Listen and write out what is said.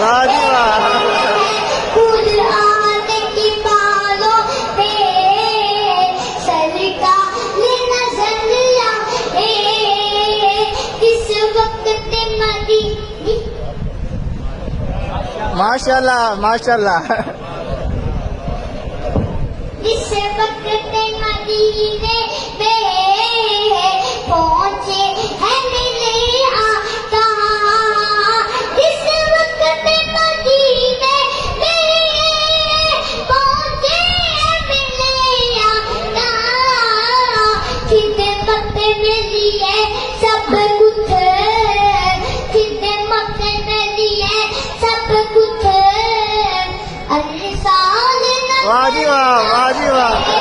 वाह जी वाह। कुरान की बालों पे सरकार नजरिया किस वक्त मदीने माशाल्लाह माशाल्लाह। इस वक्त मदीने में पहुंचे हैं मिले आका। इस वक्त मदीने में पहुंचे हैं मिले आका। खिदमत में लिए सब कुछ, खिदमत में लिए सब कुछ। वाह जी वाह वाह जी वाह।